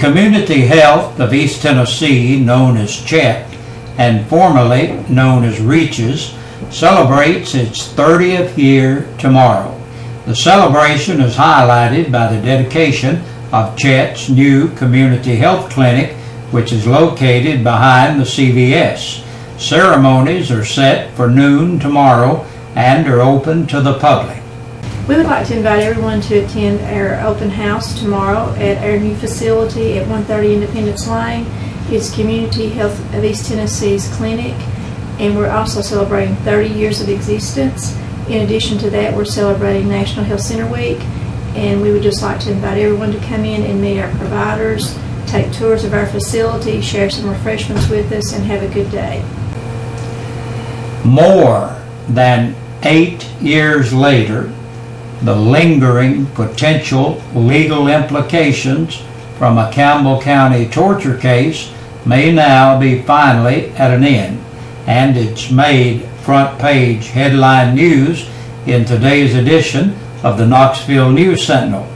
Community Health of East Tennessee, known as CHET and formerly known as REACHES, celebrates its 30th year tomorrow. The celebration is highlighted by the dedication of CHET's new community health clinic, which is located behind the CVS. Ceremonies are set for noon tomorrow and are open to the public. We would like to invite everyone to attend our open house tomorrow at our new facility at 130 Independence Lane. It's Community Health of East Tennessee's clinic, and we're also celebrating 30 years of existence. In addition to that, we're celebrating National Health Center Week, and we would just like to invite everyone to come in and meet our providers, take tours of our facility, share some refreshments with us, and have a good day. More than 8 years later, the lingering potential legal implications from a Campbell County torture case may now be finally at an end, and it's made front page headline news in today's edition of the Knoxville News Sentinel.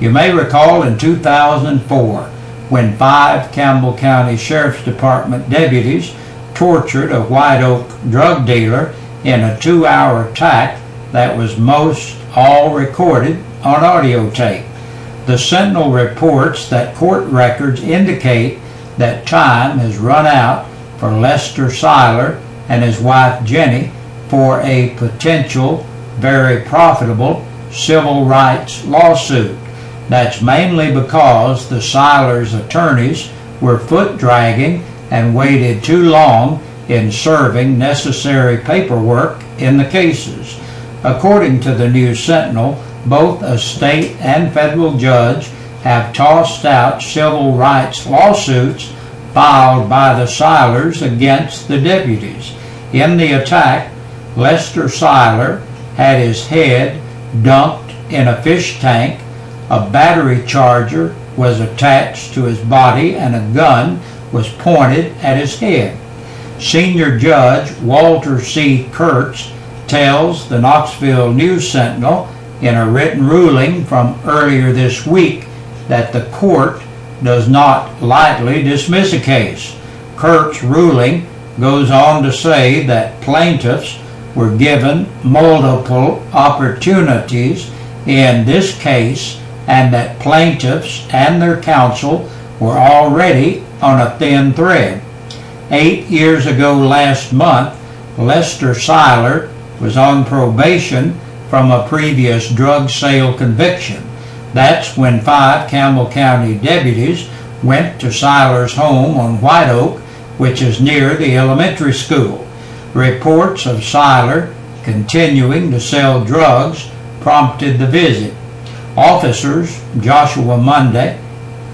You may recall in 2004 when 5 Campbell County Sheriff's Department deputies tortured a White Oak drug dealer in a 2-hour attack that was most all recorded on audio tape. The Sentinel reports that court records indicate that time has run out for Lester Seiler and his wife Jenny for a potential very profitable civil rights lawsuit. That's mainly because the Seilers' attorneys were foot-dragging and waited too long in serving necessary paperwork in the cases. According to the News Sentinel, both a state and federal judge have tossed out civil rights lawsuits filed by the Seilers against the deputies. In the attack, Lester Seiler had his head dunked in a fish tank, a battery charger was attached to his body, and a gun was pointed at his head. Senior Judge Walter C. Kurtz tells the Knoxville News Sentinel in a written ruling from earlier this week that the court does not lightly dismiss a case. Kurtz's ruling goes on to say that plaintiffs were given multiple opportunities in this case and that plaintiffs and their counsel were already on a thin thread. 8 years ago last month, Lester Seiler was on probation from a previous drug sale conviction. That's when 5 Campbell County deputies went to Seiler's home on White Oak, which is near the elementary school. Reports of Seiler continuing to sell drugs prompted the visit. Officers Joshua Monday,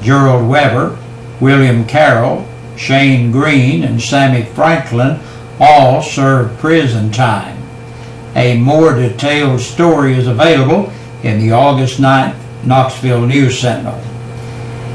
Gerald Weber, William Carroll, Shane Green, and Sammy Franklin all served prison time. A more detailed story is available in the August 9th Knoxville News Sentinel.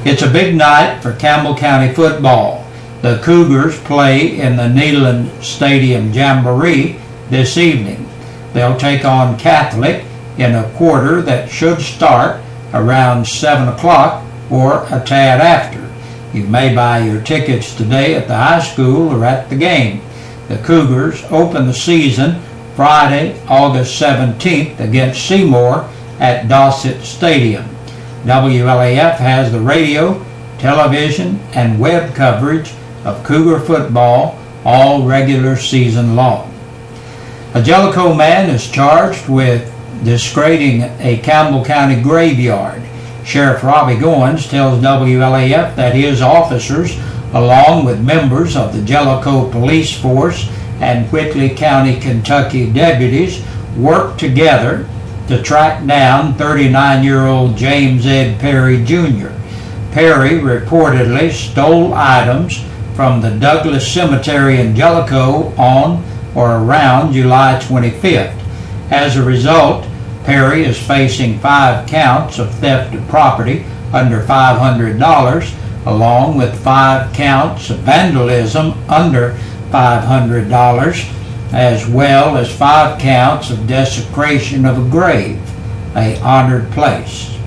It's a big night for Campbell County football. The Cougars play in the Neyland Stadium Jamboree this evening. They'll take on Catholic in a quarter that should start around 7 o'clock or a tad after. You may buy your tickets today at the high school or at the game. The Cougars open the season Friday, August 17th against Seymour at Dossett Stadium. WLAF has the radio, television, and web coverage of Cougar football all regular season long. A Jellicoe man is charged with desecrating a Campbell County graveyard. Sheriff Robbie Goins tells WLAF that his officers, along with members of the Jellicoe Police Force and Whitley County, Kentucky deputies, worked together to track down 39-year-old James Ed Perry Jr. Perry reportedly stole items from the Douglas Cemetery in Jellicoe on or around July 25th. As a result, Perry is facing 5 counts of theft of property under $500, along with 5 counts of vandalism under $500, as well as 5 counts of desecration of a grave, an honored place.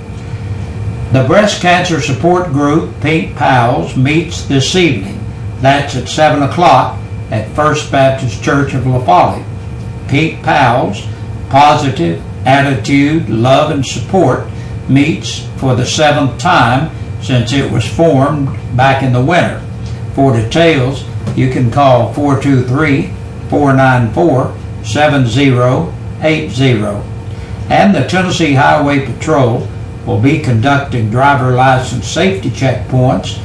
The breast cancer support group, Pink Pals, meets this evening. That's at 7 o'clock at First Baptist Church of La Follette. Pink Pals, Positive Attitude, Love, and Support, meets for the 7th time since it was formed back in the winter. For details, you can call 423-494-7080. And the Tennessee Highway Patrol will be conducting driver license safety checkpoints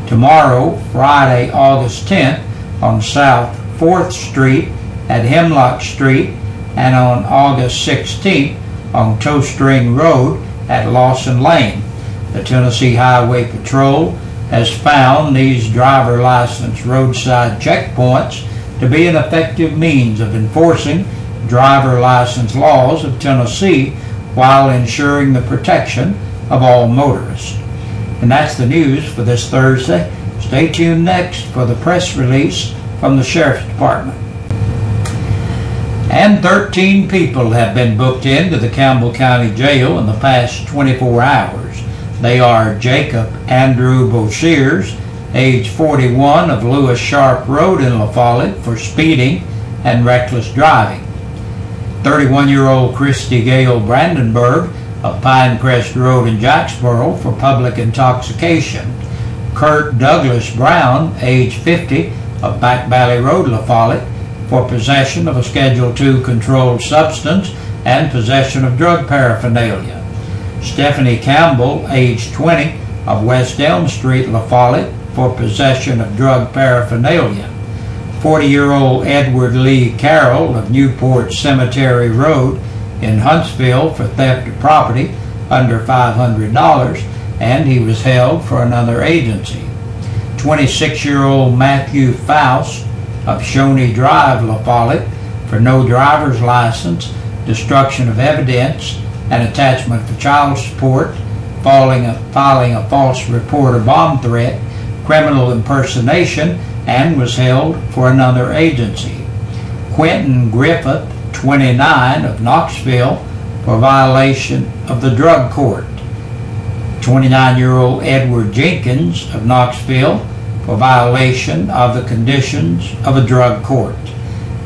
tomorrow, Friday, August 10th, on South 4th Street at Hemlock Street, and on August 16th on Toe String Road at Lawson Lane. The Tennessee Highway Patrol has found these driver license roadside checkpoints to be an effective means of enforcing driver license laws of Tennessee while ensuring the protection of all motorists. And that's the news for this Thursday. Stay tuned next for the press release from the Sheriff's Department. And 13 people have been booked into the Campbell County Jail in the past 24 hours. They are Jacob Andrew Boshears, age 41, of Lewis Sharp Road in La Follette for speeding and reckless driving. 31-year-old Christy Gale Brandenburg of Pinecrest Road in Jacksboro for public intoxication. Kurt Douglas Brown, age 50, of Back Valley Road, La Follette, for possession of a Schedule II controlled substance and possession of drug paraphernalia. Stephanie Campbell, age 20, of West Elm Street, La Follette, for possession of drug paraphernalia. 40-year-old Edward Lee Carroll of Newport Cemetery Road in Huntsville for theft of property under $500, and he was held for another agency. 26-year-old Matthew Faust of Shoney Drive, La Follette, for no driver's license, destruction of evidence, and attachment for child support, filing a false report or bomb threat, criminal impersonation, and was held for another agency. Quentin Griffith, 29, of Knoxville, for violation of the drug court. 29-year-old Edward Jenkins of Knoxville for violation of the conditions of a drug court.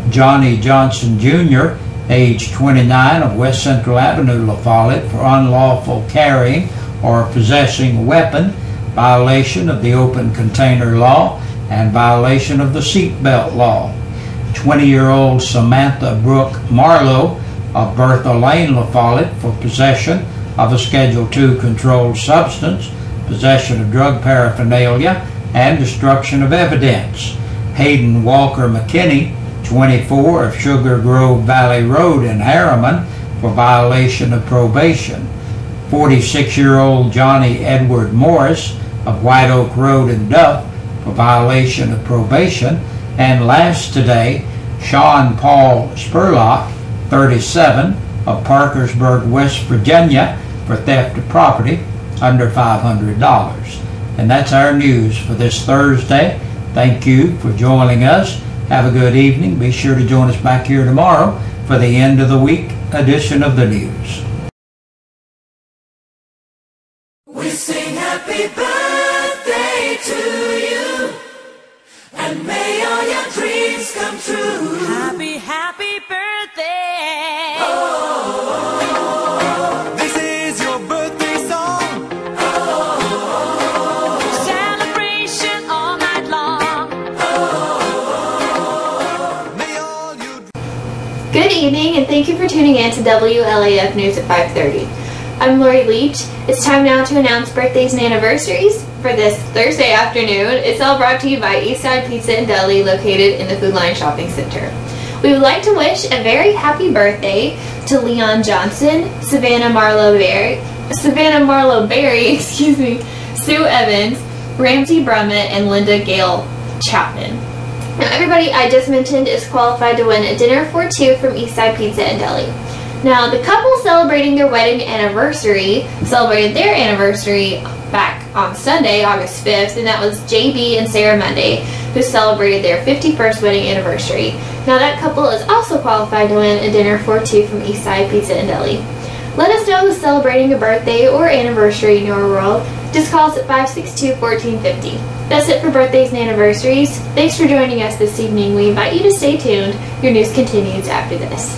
Johnny Johnson Jr., age 29, of West Central Avenue, La Follette, for unlawful carrying or possessing a weapon, violation of the open container law, and violation of the seatbelt law. 20-year-old Samantha Brooke Marlowe of Bertha Lane, La Follette, for possession of a Schedule II controlled substance, possession of drug paraphernalia, and destruction of evidence. Hayden Walker McKinney, 24, of Sugar Grove Valley Road in Harriman, for violation of probation. 46-year-old Johnny Edward Morris of White Oak Road in Duff for violation of probation. And last today, Sean Paul Spurlock, 37, of Parkersburg, West Virginia, for theft of property under $500. And that's our news for this Thursday. Thank you for joining us. Have a good evening. Be sure to join us back here tomorrow for the end of the week edition of the news. We sing happy birthday to you, and may all your dreams come true. Happy, happy birthday. Oh, This is your birthday song. oh, Celebration all night long. May all you Good evening, and thank you for tuning in to WLAF News at 5:30. I'm Lori Leach. It's time now to announce birthdays and anniversaries for this Thursday afternoon. It's all brought to you by Eastside Pizza and Deli, located in the Food Line Shopping Center. We would like to wish a very happy birthday to Leon Johnson, Savannah Marlowe Berry, excuse me, Sue Evans, Ramsey Brummett, and Linda Gale Chapman. Now, everybody I just mentioned is qualified to win a dinner for two from Eastside Pizza and Deli. Now, the couple celebrating their wedding anniversary celebrated their anniversary back on Sunday, August 5th, and that was JB and Sarah Monday, who celebrated their 51st wedding anniversary. Now, that couple is also qualified to win a dinner for two from Eastside Pizza and Deli. Let us know who's celebrating a birthday or anniversary in your world. Just call us at 562-1450. That's it for birthdays and anniversaries. Thanks for joining us this evening. We invite you to stay tuned. Your news continues after this.